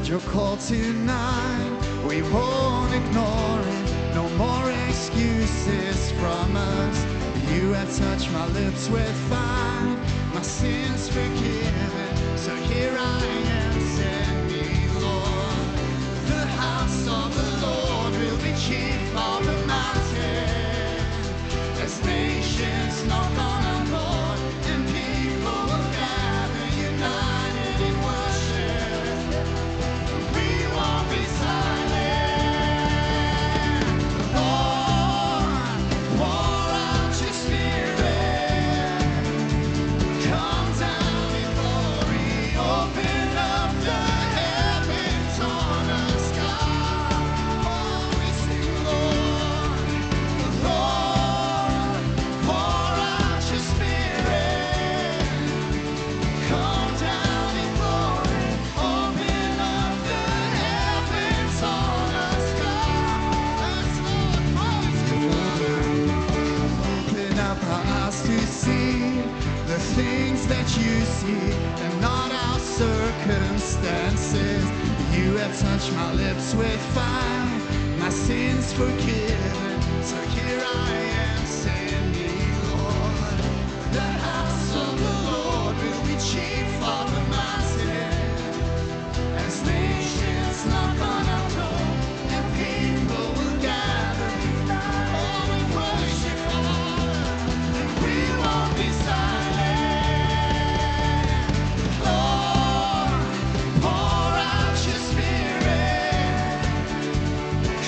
your call tonight. We won't ignore it. No more excuses from us. You have touched my lips with fire. My sins forgiven. So here I am, send me, Lord. The house of the Lord will be chief of the mountain. As nations knock on our door and people will gather united in worship, we won't be silent. Lord, pour out your spirit. Come down in glory, open up the heavens on us, God. Oh, we sing, Lord, Lord, pour out your spirit. Come down in glory, open up the heavens on us, God. Yes, Lord, open up our eyes to see the things that you see and not our circumstances. You have touched my lips with fire, my sins forgiven. So here I am, send me, Lord. The house of the Lord will be chief of the mountain. As nations knock on our door and people will gather. Oh, we praise you, Father, and we won't be silent. Lord, pour out your spirit.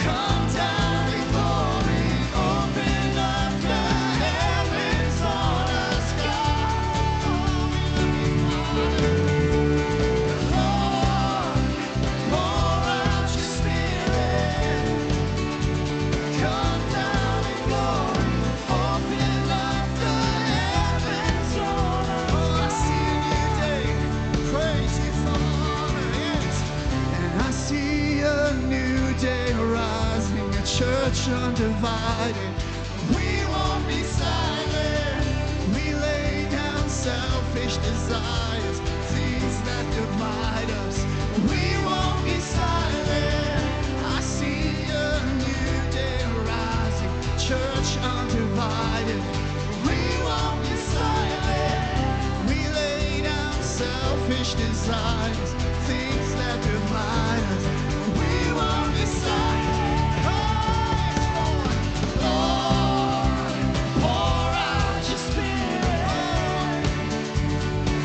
Come down in glory, open up the heavens on us, God. Oh, we love you, Father. Lord, pour out your spirit. Come down in glory, open up the heavens on us. Oh, I see a new day. Praise you, Father. Yes. And I see a new day rising, a church undivided. We won't be silent. We lay down selfish desires, things that divide us. We won't be silent. I see a new day rising, church undivided. We won't be silent. We lay down selfish desires, things that divide us. We won't be silent. Oh, Lord, pour out your spirit.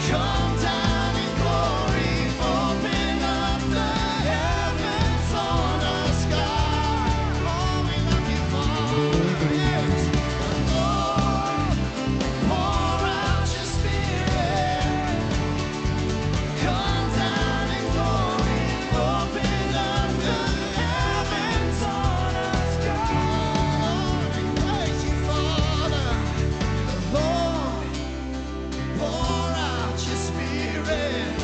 Come down in glory, open up the heavens on us, God. Oh, we love you, Father. Yes. Lord, pour out your spirit. Come down in glory, open up the heavens on us, God. We praise you, Father. Lord, pour out your spirit.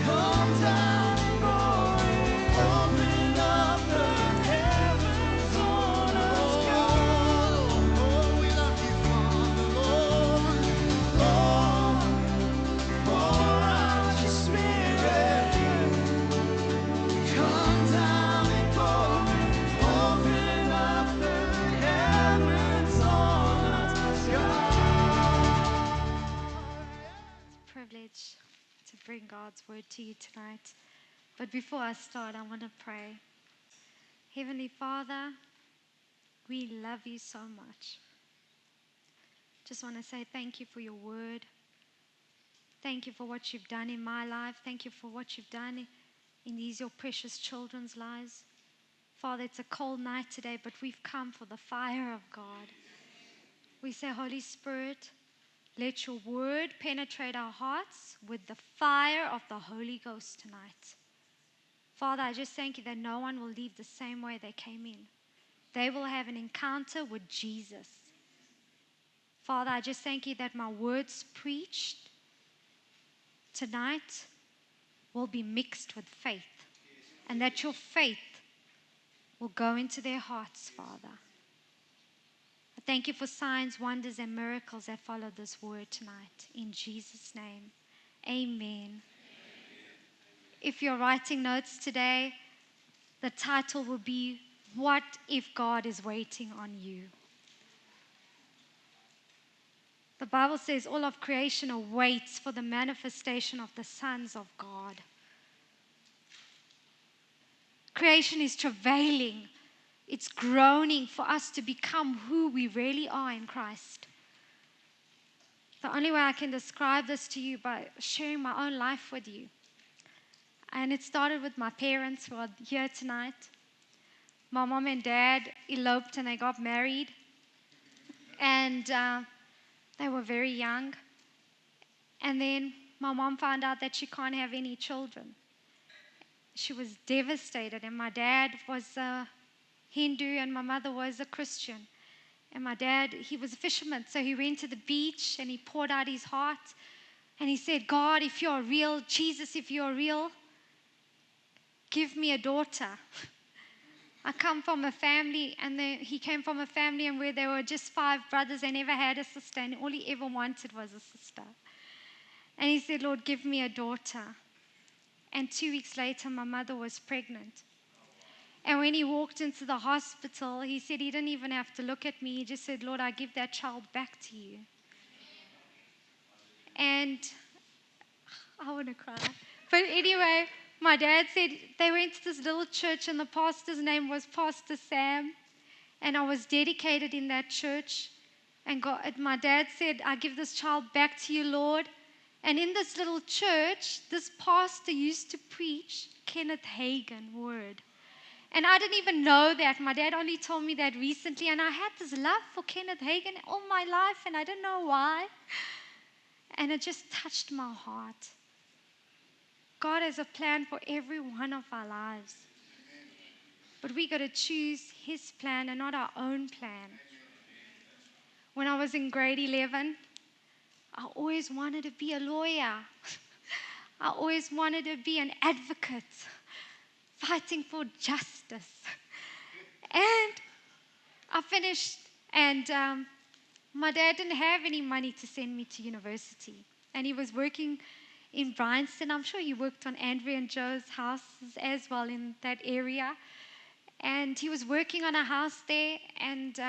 Come down in glory, open up the heavens on us, God. Oh, we love you, Father. Lord, Lord, pour out your spirit. Come down in glory, open up the heavens on us, God. It's a privilege to bring God's word to you tonight. But before I start, I want to pray. Heavenly Father, we love you so much. Just want to say thank you for your word. Thank you for what you've done in my life. Thank you for what you've done in these your precious children's lives. Father, it's a cold night today, but we've come for the fire of God. We say, Holy Spirit, let your word penetrate our hearts with the fire of the Holy Ghost tonight. Father, I just thank you that no one will leave the same way they came in. They will have an encounter with Jesus. Father, I just thank you that my words preached tonight will be mixed with faith, and that your faith will go into their hearts, Father. I thank you for signs, wonders, and miracles that follow this word tonight. In Jesus' name, amen. If you're writing notes today, the title will be, What If God is Waiting on You? The Bible says all of creation awaits for the manifestation of the sons of God. Creation is travailing. It's groaning for us to become who we really are in Christ. The only way I can describe this to you by sharing my own life with you. And it started with my parents who are here tonight. My mom and dad eloped and they got married. And they were very young. And then my mom found out that she can't have any children. She was devastated. And my dad was a Hindu and my mother was a Christian. And my dad, he was a fisherman. So he went to the beach and he poured out his heart. And he said, God, if you're real, Jesus, if you're real, give me a daughter. I come from a family, and he came from a family and where there were just 5 brothers. They never had a sister, and all he ever wanted was a sister. And he said, Lord, give me a daughter. And 2 weeks later, my mother was pregnant. And when he walked into the hospital, he said he didn't even have to look at me. He just said, Lord, I give that child back to you. And I want to cry. But anyway, my dad said they went to this little church and the pastor's name was Pastor Sam. And I was dedicated in that church. And my dad said, I give this child back to you, Lord. And in this little church, this pastor used to preach Kenneth Hagin word. And I didn't even know that. My dad only told me that recently. And I had this love for Kenneth Hagin all my life, and I didn't know why. And it just touched my heart. God has a plan for every one of our lives. But we got to choose His plan and not our own plan. When I was in grade 11, I always wanted to be a lawyer. I always wanted to be an advocate, fighting for justice. And I finished, and my dad didn't have any money to send me to university. And he was working in Bryanston. I'm sure he worked on Andrea and Joe's houses as well in that area. And he was working on a house there and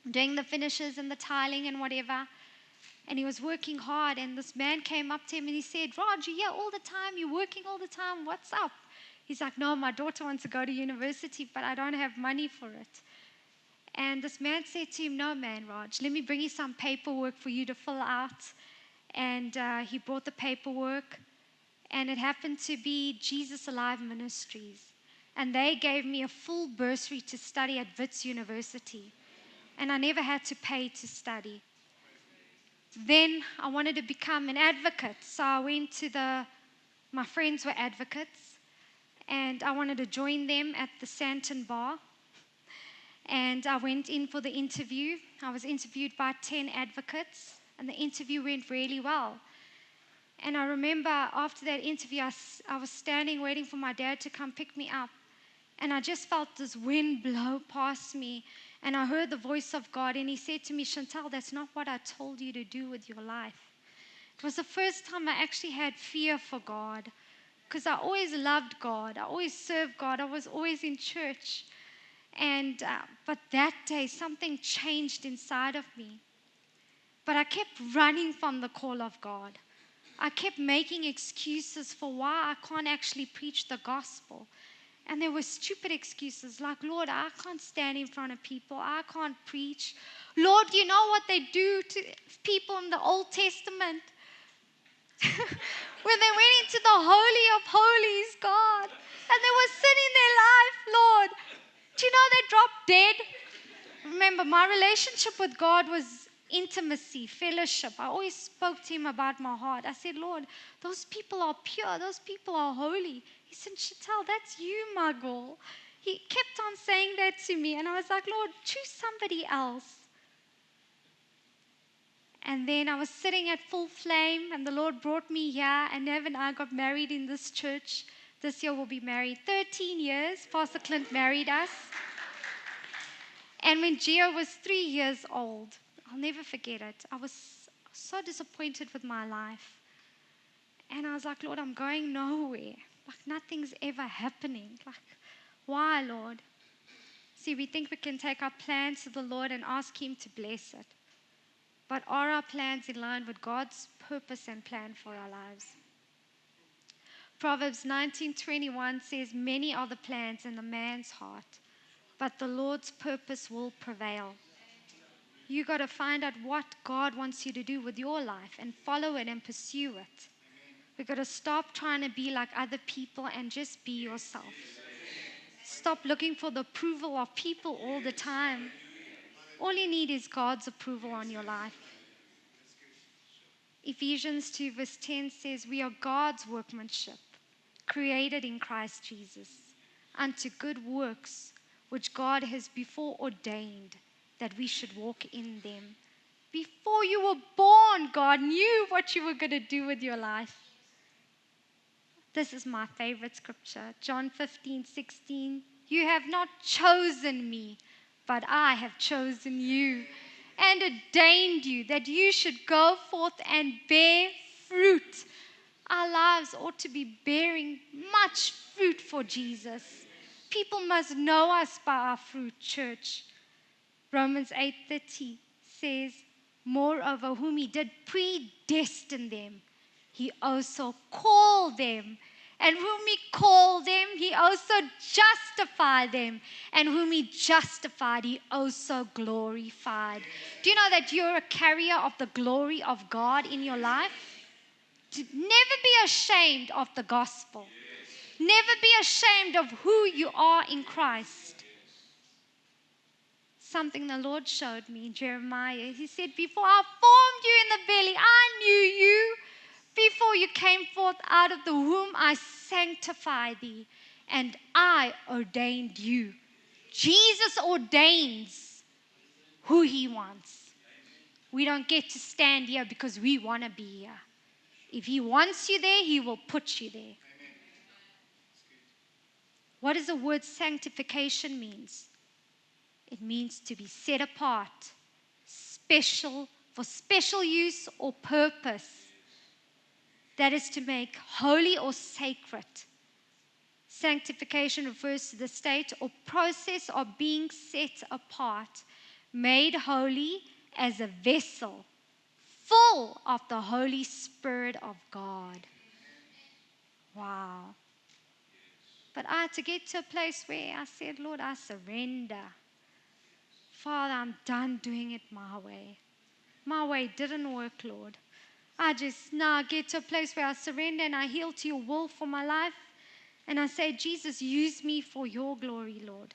doing the finishes and the tiling and whatever. And he was working hard. And this man came up to him and he said, Raj, you're here all the time. You're working all the time. What's up? He's like, no, my daughter wants to go to university, but I don't have money for it. And this man said to him, no, man, Raj, let me bring you some paperwork for you to fill out. And he brought the paperwork. And it happened to be Jesus Alive Ministries. And they gave me a full bursary to study at Wits University. And I never had to pay to study. Then I wanted to become an advocate. So I went to my friends were advocates. And I wanted to join them at the Santon Bar. And I went in for the interview. I was interviewed by 10 advocates. And the interview went really well. And I remember after that interview, I was standing waiting for my dad to come pick me up. And I just felt this wind blow past me. And I heard the voice of God. And He said to me, Chantal, that's not what I told you to do with your life. It was the first time I actually had fear for God. Because I always loved God. I always served God. I was always in church. And but that day, something changed inside of me. But I kept running from the call of God. I kept making excuses for why I can't actually preach the gospel. And there were stupid excuses like, Lord, I can't stand in front of people. I can't preach. Lord, you know what they do to people in the Old Testament? When they went into the Holy of Holies, God, and they were sinning their life, Lord, do you know they dropped dead? Remember, my relationship with God was intimacy, fellowship. I always spoke to Him about my heart. I said, Lord, those people are pure. Those people are holy. He said, Chantal, that's you, my girl. He kept on saying that to me. And I was like, Lord, choose somebody else. And then I was sitting at Full Flame, and the Lord brought me here, and Nev and I got married in this church. This year we'll be married 13 years. Pastor Clint married us. And when Gio was 3 years old, I'll never forget it. I was so disappointed with my life. And I was like, Lord, I'm going nowhere. Like nothing's ever happening. Like, why, Lord? See, we think we can take our plans to the Lord and ask Him to bless it. But are our plans in line with God's purpose and plan for our lives? Proverbs 19:21 says, many are the plans in a man's heart, but the Lord's purpose will prevail. You got to find out what God wants you to do with your life and follow it and pursue it. We got to stop trying to be like other people and just be yourself. Stop looking for the approval of people all the time. All you need is God's approval on your life. Ephesians 2 verse 10 says, we are God's workmanship, created in Christ Jesus, unto good works, which God has before ordained that we should walk in them. Before you were born, God knew what you were going to do with your life. This is my favorite scripture, John 15:16. You have not chosen me, but I have chosen you and ordained you that you should go forth and bear fruit. Our lives ought to be bearing much fruit for Jesus. People must know us by our fruit, church. Romans 8:30 says, moreover, whom He did predestine them, He also called them. And whom He called them, He also justified them. And whom He justified, He also glorified. Do you know that you're a carrier of the glory of God in your life? To never be ashamed of the gospel. Never be ashamed of who you are in Christ. Something the Lord showed me in Jeremiah. He said, before I formed you in the belly, I knew you. Before you came forth out of the womb, I sanctified thee, and I ordained you. Jesus ordains who He wants. We don't get to stand here because we want to be here. If He wants you there, He will put you there. What does the word sanctification means? It means to be set apart, special, for special use or purpose. That is to make holy or sacred. Sanctification refers to the state or process of being set apart, made holy as a vessel, full of the Holy Spirit of God. Wow. But I had to get to a place where I said, Lord, I surrender. Father, I'm done doing it my way. My way didn't work, Lord. I just now get to a place where I surrender and I yield to your will for my life. And I say, Jesus, use me for your glory, Lord.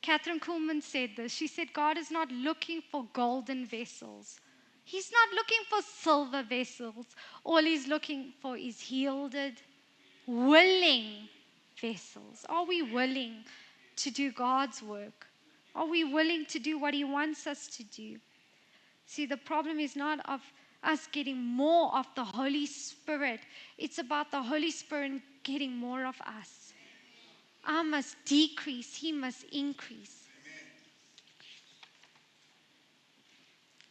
Catherine Kuhlman said this. She said, God is not looking for golden vessels. He's not looking for silver vessels. All He's looking for is yielded, willing vessels. Are we willing to do God's work? Are we willing to do what He wants us to do? See, the problem is not of us getting more of the Holy Spirit. It's about the Holy Spirit getting more of us. I must decrease, He must increase.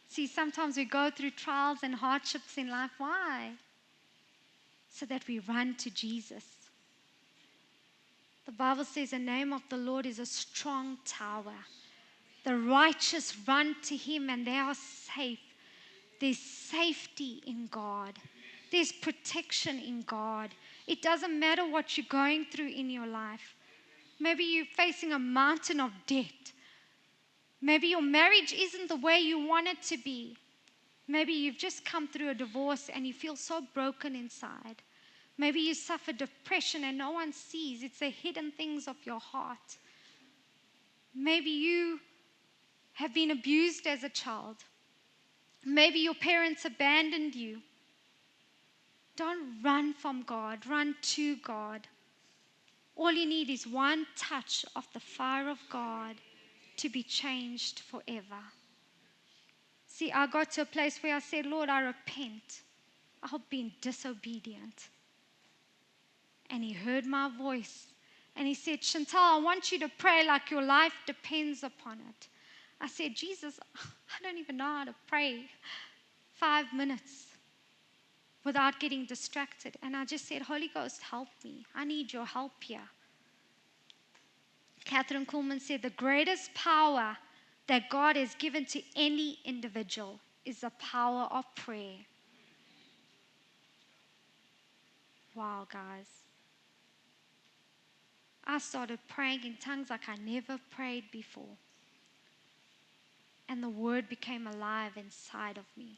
See, sometimes we go through trials and hardships in life. Why? So that we run to Jesus. The Bible says the name of the Lord is a strong tower. The righteous run to Him and they are safe. There's safety in God. There's protection in God. It doesn't matter what you're going through in your life. Maybe you're facing a mountain of debt. Maybe your marriage isn't the way you want it to be. Maybe you've just come through a divorce and you feel so broken inside. Maybe you suffer depression and no one sees. It's the hidden things of your heart. Maybe you have been abused as a child. Maybe your parents abandoned you. Don't run from God. Run to God. All you need is one touch of the fire of God to be changed forever. See, I got to a place where I said, Lord, I repent. I've been disobedient. And He heard my voice. And He said, Chantal, I want you to pray like your life depends upon it. I said, Jesus, I don't even know how to pray. 5 minutes. without getting distracted. And I just said, Holy Ghost, help me. I need your help here. Catherine Kuhlman said, the greatest power that God has given to any individual is the power of prayer. Wow, guys. I started praying in tongues like I never prayed before. And the word became alive inside of me.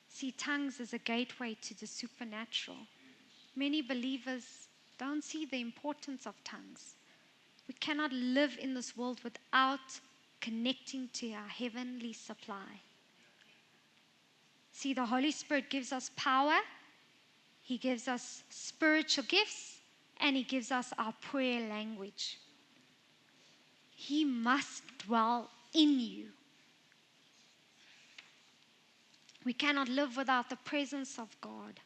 See, tongues is a gateway to the supernatural. Many believers don't see the importance of tongues. We cannot live in this world without connecting to our heavenly supply. See, the Holy Spirit gives us power, He gives us spiritual gifts, and He gives us our prayer language. He must dwell in you. We cannot live without the presence of God.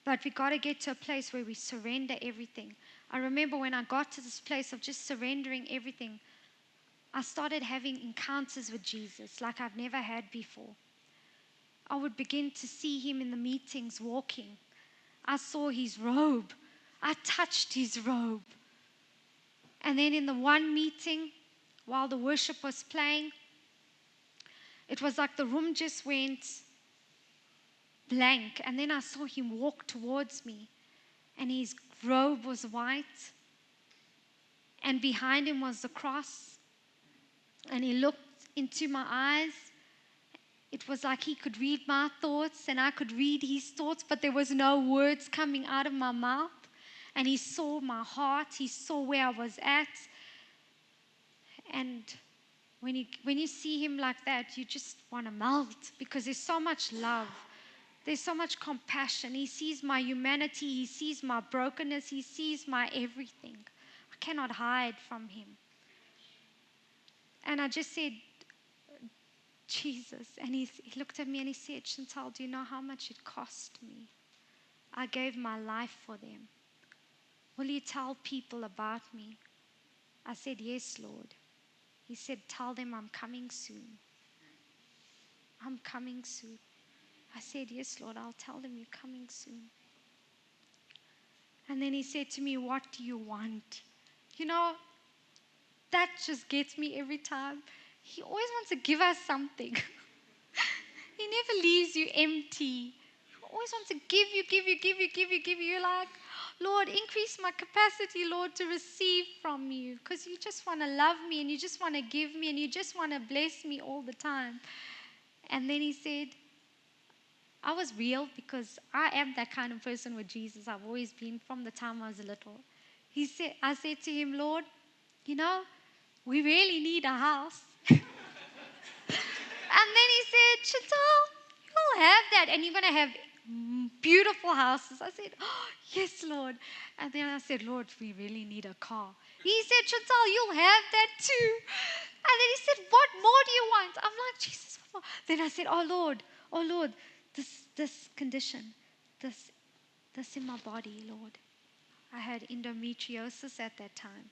But we got to get to a place where we surrender everything. I remember when I got to this place of just surrendering everything, I started having encounters with Jesus like I've never had before. I would begin to see Him in the meetings walking. I saw His robe. I touched His robe. And then in the one meeting, while the worship was playing, it was like the room just went blank. And then I saw Him walk towards me. And His robe was white. And behind Him was the cross. And He looked into my eyes. It was like He could read my thoughts and I could read His thoughts, but there was no words coming out of my mouth. And He saw my heart. He saw where I was at. And when you see Him like that, you just want to melt because there's so much love. There's so much compassion. He sees my humanity. He sees my brokenness. He sees my everything. I cannot hide from Him. And I just said, Jesus. And he looked at me and he said, Chantal, do you know how much it cost me? I gave my life for them. Will you tell people about me? I said, yes, Lord. He said, tell them I'm coming soon. I'm coming soon. I said, yes, Lord, I'll tell them you're coming soon. And then he said to me, what do you want? You know, that just gets me every time. He always wants to give us something. He never leaves you empty. He always wants to give you. You're like, Lord, increase my capacity, Lord, to receive from you. Because you just want to love me and you just want to give me and you just want to bless me all the time. And then he said, I was real because I am that kind of person with Jesus. I've always been from the time I was little. I said to him, Lord, you know, we really need a house. And then he said, Chantal, you'll have that. And you're going to have beautiful houses. I said, oh, yes, Lord. And then I said, Lord, we really need a car. He said, Chantal, you'll have that too. And then he said, what more do you want? I'm like, Jesus, what more? Then I said, oh, Lord, this condition, this in my body, Lord. I had endometriosis at that time.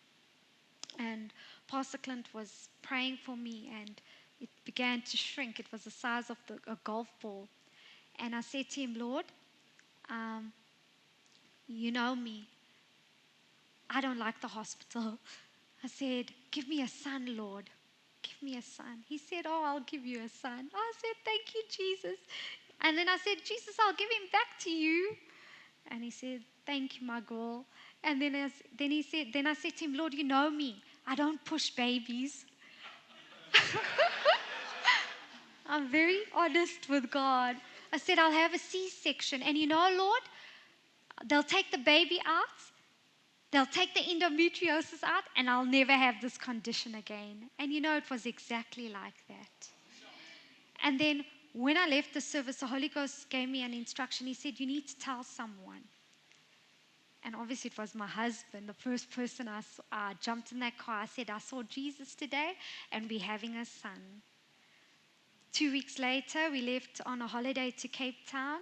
And Pastor Clint was praying for me and it began to shrink. It was the size of a golf ball. And I said to him, Lord, you know me. I don't like the hospital. I said, give me a son, Lord. Give me a son. He said, oh, I'll give you a son. I said, thank you, Jesus. And then I said, Jesus, I'll give him back to you. And he said, thank you, my girl. And then I said to him, Lord, you know me. I don't push babies. I'm very honest with God. I said, I'll have a C-section. And you know, Lord, they'll take the baby out. They'll take the endometriosis out. And I'll never have this condition again. And you know, it was exactly like that. And then when I left the service, the Holy Ghost gave me an instruction. He said, you need to tell someone. And obviously it was my husband, the first person I jumped in that car. I said, I saw Jesus today and we're having a son. 2 weeks later, we left on a holiday to Cape Town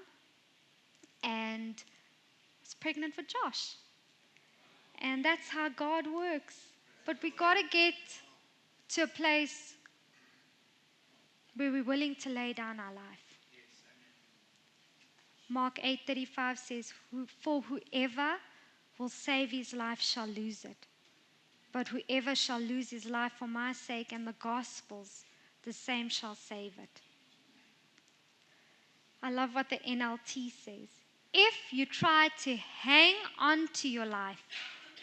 and I was pregnant with Josh. And that's how God works. But we got to get to a place where we're willing to lay down our life. Mark 8:35 says, "For whoever will save his life shall lose it. But whoever shall lose his life for my sake and the gospel's, the same shall save it." I love what the NLT says. If you try to hang on to your life,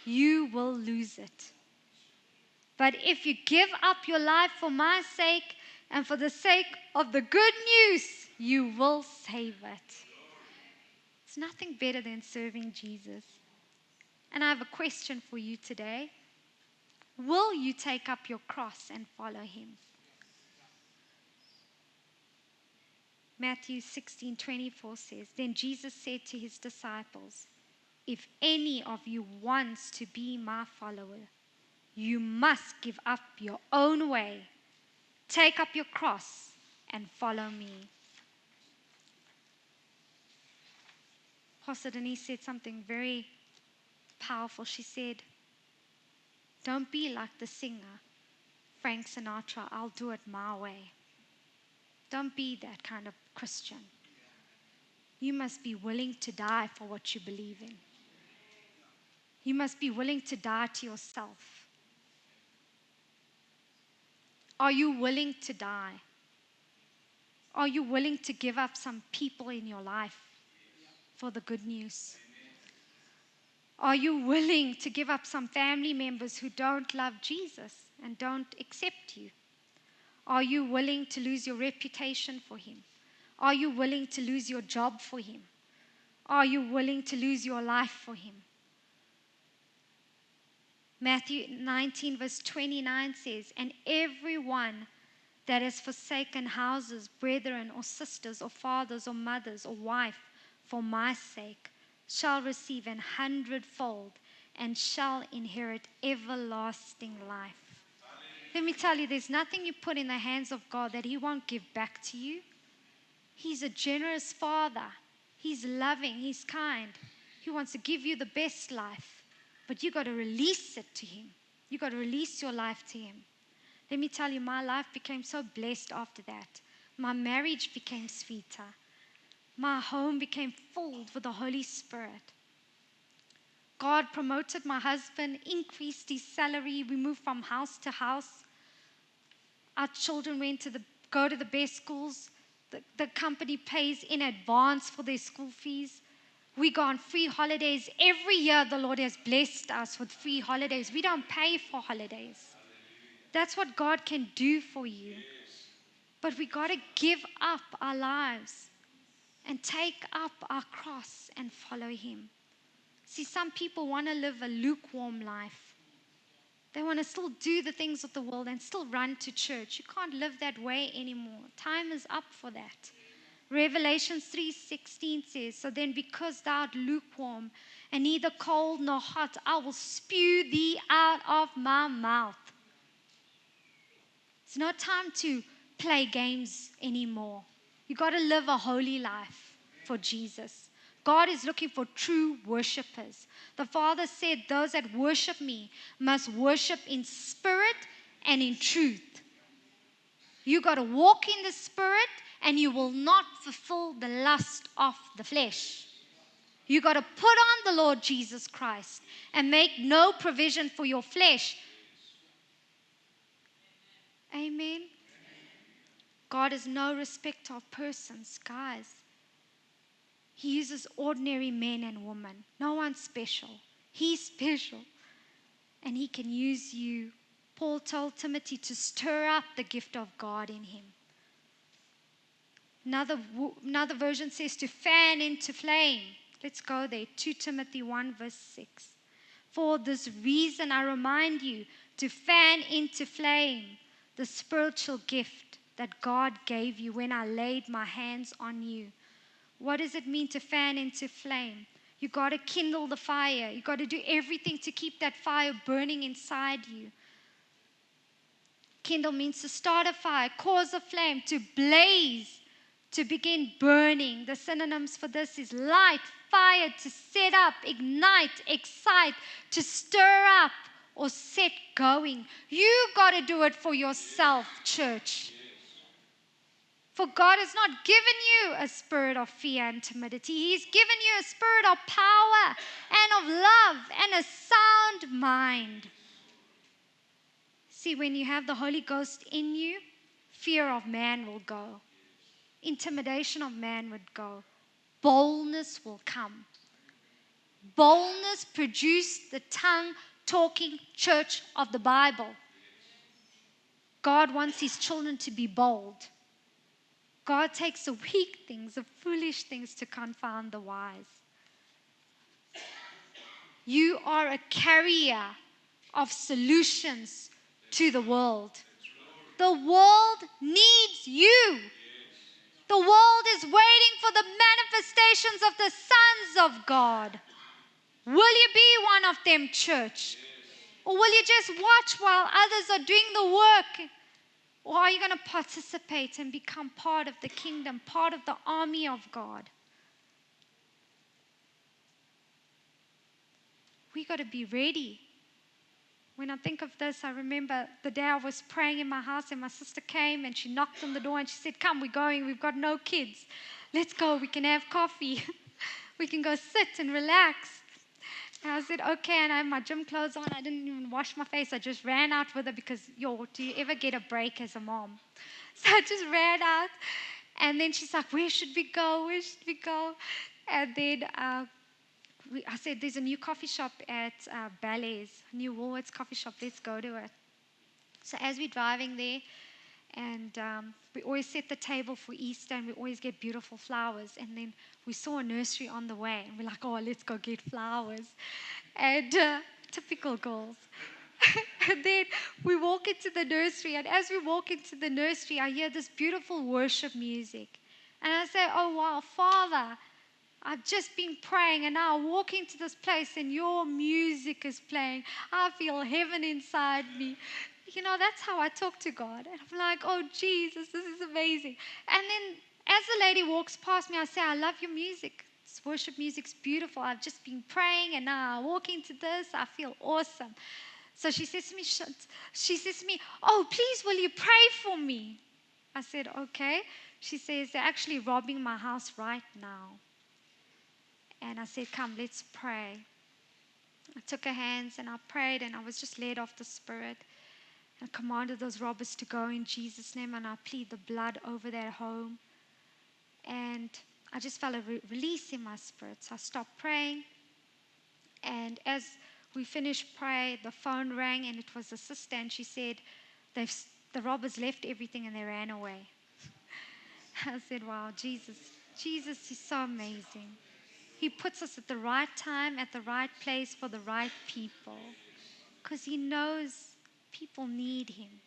you will lose it. But if you give up your life for my sake and for the sake of the good news, you will save it. It's nothing better than serving Jesus. And I have a question for you today. Will you take up your cross and follow him? Matthew 16:24 says, "Then Jesus said to his disciples, 'If any of you wants to be my follower, you must give up your own way, take up your cross, and follow me.'" Pastor Denise said something very powerful. She said, "Don't be like the singer, Frank Sinatra, 'I'll do it my way.' Don't be that kind of Christian. You must be willing to die for what you believe in. You must be willing to die to yourself. Are you willing to die? Are you willing to give up some people in your life for the good news? Are you willing to give up some family members who don't love Jesus and don't accept you? Are you willing to lose your reputation for him? Are you willing to lose your job for him? Are you willing to lose your life for him? Matthew 19 verse 29 says, "And everyone that has forsaken houses, brethren or sisters or fathers or mothers or wife for my sake shall receive 100-fold and shall inherit everlasting life." Let me tell you, there's nothing you put in the hands of God that he won't give back to you. He's a generous Father. He's loving. He's kind. He wants to give you the best life. But you got to release it to him. You got to release your life to him. Let me tell you, my life became so blessed after that. My marriage became sweeter. My home became filled with the Holy Spirit. God promoted my husband, increased his salary. We moved from house to house. Our children went to go to the best schools. The company pays in advance for their school fees. We go on free holidays. Every year the Lord has blessed us with free holidays. We don't pay for holidays. That's what God can do for you. But we got to give up our lives and take up our cross and follow him. See, some people want to live a lukewarm life. They want to still do the things of the world and still run to church. You can't live that way anymore. Time is up for that. Revelation 3:16 says, "So then because thou art lukewarm and neither cold nor hot, I will spew thee out of my mouth." It's not time to play games anymore. You got to live a holy life for Jesus. God is looking for true worshipers. The Father said, "Those that worship me must worship in spirit and in truth." You got to walk in the Spirit and you will not fulfill the lust of the flesh. You got to put on the Lord Jesus Christ and make no provision for your flesh. Amen. God is no respecter of persons, guys. He uses ordinary men and women. No one's special. He's special. And he can use you. Paul told Timothy to stir up the gift of God in him. Another version says to fan into flame. Let's go there. 2 Timothy 1 verse 6. "For this reason I remind you to fan into flame the spiritual gift that God gave you when I laid my hands on you." What does it mean to fan into flame? You got to kindle the fire. You got to do everything to keep that fire burning inside you. Kindle means to start a fire, cause a flame, to blaze, to begin burning. The synonyms for this is light, fire, to set up, ignite, excite, to stir up, or set going. You got to do it for yourself, church. For God has not given you a spirit of fear and timidity. He's given you a spirit of power and of love and a sound mind. See, when you have the Holy Ghost in you, fear of man will go. Intimidation of man would go. Boldness will come. Boldness produced the tongue-talking church of the Bible. God wants His children to be bold. God takes the weak things, the foolish things to confound the wise. You are a carrier of solutions to the world. The world needs you. The world is waiting for the manifestations of the sons of God. Will you be one of them, church? Or will you just watch while others are doing the work? Or are you going to participate and become part of the kingdom, part of the army of God? We got to be ready. When I think of this, I remember the day I was praying in my house and my sister came and she knocked on the door and she said, "Come, we're going. We've got no kids. Let's go. We can have coffee. We can go sit and relax." And I said, "Okay," and I had my gym clothes on. I didn't even wash my face. I just ran out with her because, do you ever get a break as a mom? So I just ran out. And then she's like, "Where should we go? Where should we go?" And then I said, "There's a new coffee shop at Ballet's, new Woolworths coffee shop. Let's go to it." So as we're driving there, and we always set the table for Easter, and we always get beautiful flowers. And then we saw a nursery on the way, and we're like, "Oh, let's go get flowers." And typical girls. And then we walk into the nursery, and as we walk into the nursery, I hear this beautiful worship music. And I say, "Oh, wow, Father, I've just been praying, and now I walk into this place and your music is playing. I feel heaven inside me." That's how I talk to God. And I'm like, "Oh, Jesus, this is amazing." And then as the lady walks past me, I say, "I love your music. This worship music's beautiful. I've just been praying, and now I walk into this. I feel awesome." So she says to me, "Oh, please, will you pray for me?" I said, "Okay." She says, "They're actually robbing my house right now." And I said, "Come, let's pray." I took her hands and I prayed, and I was just led of the Spirit. I commanded those robbers to go in Jesus' name, and I plead the blood over their home. And I just felt a release in my spirit. So I stopped praying. And as we finished praying, the phone rang, and it was the sister, and she said, the robbers left everything and they ran away. I said, "Wow, Jesus is so amazing. He puts us at the right time, at the right place for the right people, because He knows people need Him."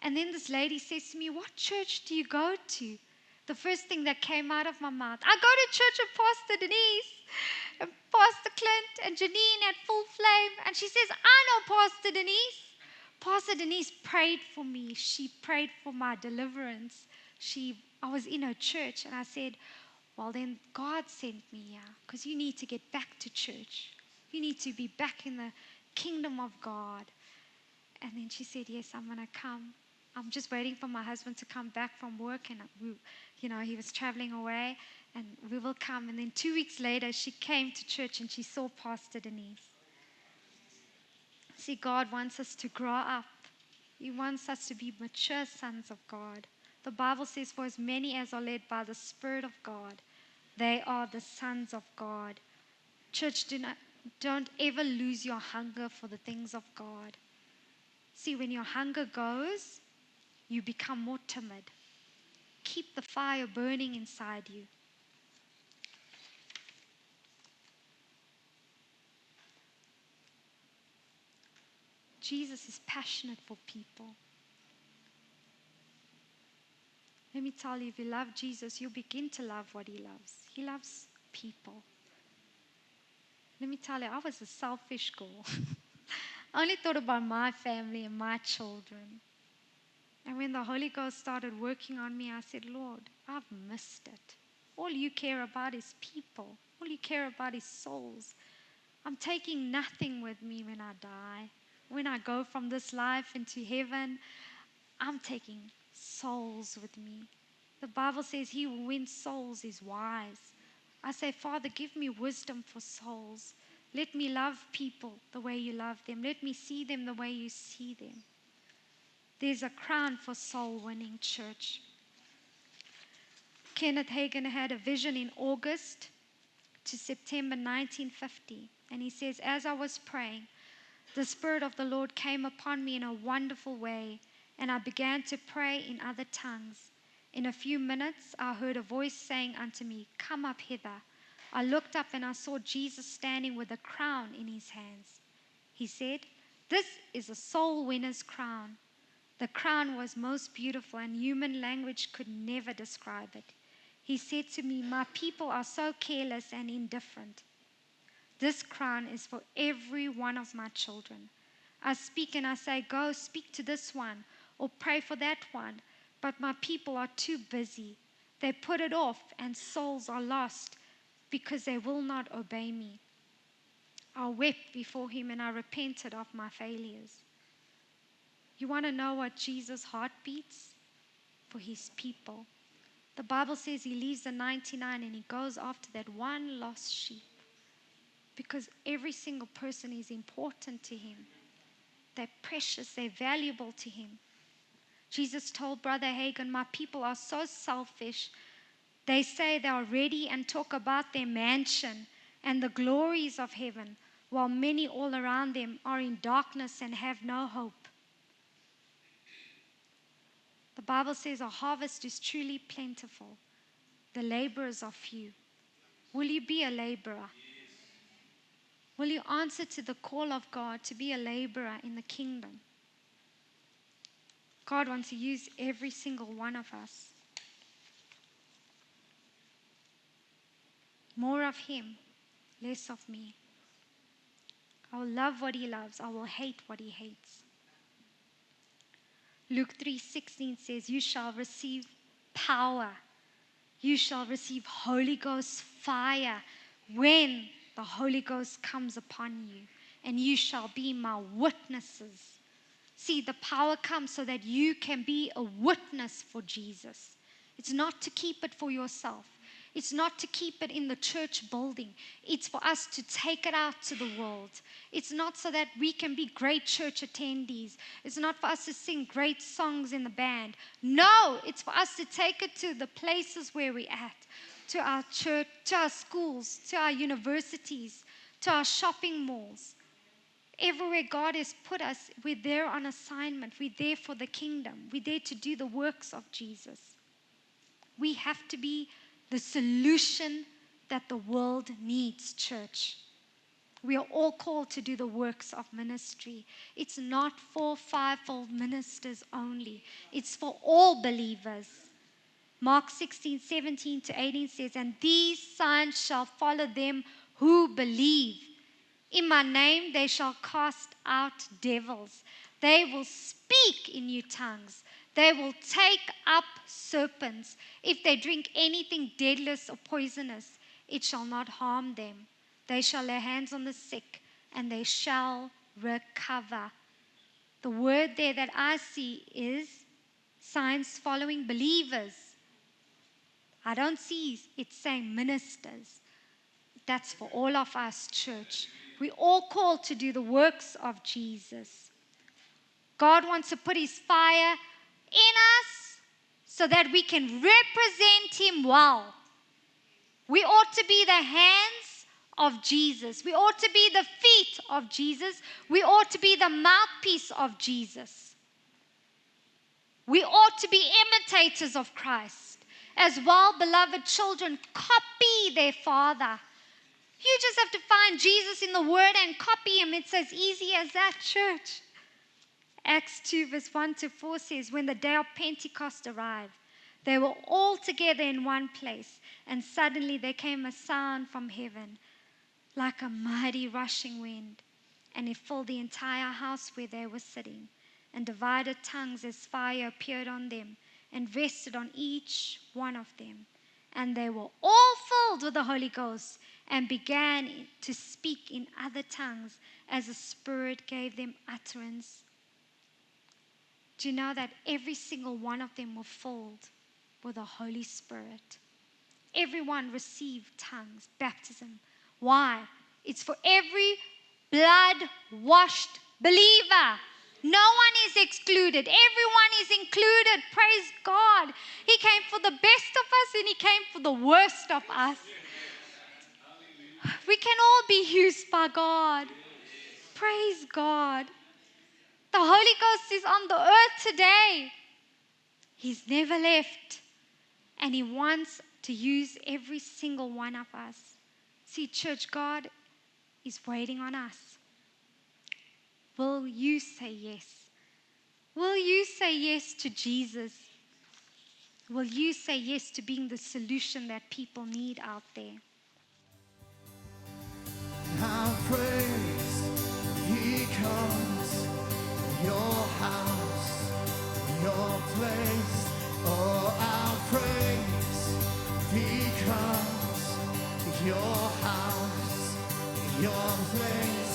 And then this lady says to me, "What church do you go to?" The first thing that came out of my mouth, "I go to church with Pastor Denise and Pastor Clint and Janine at Full Flame." And she says, "I know Pastor Denise. Pastor Denise prayed for me. She prayed for my deliverance. I was in her church." And I said, "Well, then God sent me here, because you need to get back to church. You need to be back in the kingdom of God." And then she said, "Yes, I'm going to come. I'm just waiting for my husband to come back from work." And he was traveling away, and we will come. And then 2 weeks later, she came to church and she saw Pastor Denise. See, God wants us to grow up. He wants us to be mature sons of God. The Bible says, "For as many as are led by the Spirit of God, they are the sons of God." Church, don't ever lose your hunger for the things of God. See, when your hunger goes, you become more timid. Keep the fire burning inside you. Jesus is passionate for people. Let me tell you, if you love Jesus, you'll begin to love what He loves. He loves people. Let me tell you, I was a selfish girl. I only thought about my family and my children. And when the Holy Ghost started working on me, I said, "Lord, I've missed it. All you care about is people. All you care about is souls. I'm taking nothing with me when I die. When I go from this life into heaven, I'm taking souls with me. The Bible says he who wins souls is wise. I say, Father, give me wisdom for souls. Let me love people the way you love them. Let me see them the way you see them. There's a crown for soul winning, church. Kenneth Hagin had a vision in August to September 1950. And he says, as I was praying, the Spirit of the Lord came upon me in a wonderful way, and I began to pray in other tongues. In a few minutes, I heard a voice saying unto me, come up hither. I looked up and I saw Jesus standing with a crown in his hands. He said, this is a soul winner's crown. The crown was most beautiful, and human language could never describe it. He said to me, my people are so careless and indifferent. This crown is for every one of my children. I speak and I say, go speak to this one or pray for that one. But my people are too busy. They put it off, and souls are lost because they will not obey me. I wept before him and I repented of my failures. You want to know what Jesus' heart beats? For his people. The Bible says he leaves the 99 and he goes after that one lost sheep. Because every single person is important to him. They're precious, they're valuable to him. Jesus told Brother Hagin, my people are so selfish. They say they are ready and talk about their mansion and the glories of heaven, while many all around them are in darkness and have no hope. The Bible says a harvest is truly plentiful. The laborers are few. Will you be a laborer? Will you answer to the call of God to be a laborer in the kingdom? God wants to use every single one of us. More of him, less of me. I will love what he loves. I will hate what he hates. Luke 3:16 says, you shall receive power. You shall receive Holy Ghost fire when the Holy Ghost comes upon you. And you shall be my witnesses. See, the power comes so that you can be a witness for Jesus. It's not to keep it for yourself. It's not to keep it in the church building. It's for us to take it out to the world. It's not so that we can be great church attendees. It's not for us to sing great songs in the band. No, it's for us to take it to the places where we're at, to our church, to our schools, to our universities, to our shopping malls. Everywhere God has put us, we're there on assignment. We're there for the kingdom. We're there to do the works of Jesus. We have to be the solution that the world needs, church. We are all called to do the works of ministry. It's not for fivefold ministers only. It's for all believers. Mark 16:17-18 says, and these signs shall follow them who believe. In my name they shall cast out devils. They will speak in new tongues. They will take up serpents. If they drink anything deadless or poisonous, it shall not harm them. They shall lay hands on the sick, and they shall recover. The word there that I see is signs following believers. I don't see it saying ministers. That's for all of us, church. We're all called to do the works of Jesus. God wants to put his fire in us so that we can represent him well. We ought to be the hands of Jesus. We ought to be the feet of Jesus. We ought to be the mouthpiece of Jesus. We ought to be imitators of Christ. As well, beloved children, copy their father. You just have to find Jesus in the Word and copy him. It's as easy as that, church. Acts 2:1-4 says, when the day of Pentecost arrived, they were all together in one place, and suddenly there came a sound from heaven, like a mighty rushing wind, and it filled the entire house where they were sitting, and divided tongues as fire appeared on them, and rested on each one of them. And they were all filled with the Holy Ghost, and began to speak in other tongues as the Spirit gave them utterance. Do you know that every single one of them were filled with the Holy Spirit? Everyone received tongues, baptism. Why? It's for every blood-washed believer. No one is excluded. Everyone is included. Praise God. He came for the best of us and He came for the worst of us. We can all be used by God. Praise God. The Holy Ghost is on the earth today. He's never left. And He wants to use every single one of us. See, church, God is waiting on us. Will you say yes? Will you say yes to Jesus? Will you say yes to being the solution that people need out there? Our praise, He comes, your house, your place. Oh, our praise, He comes, your house, your place.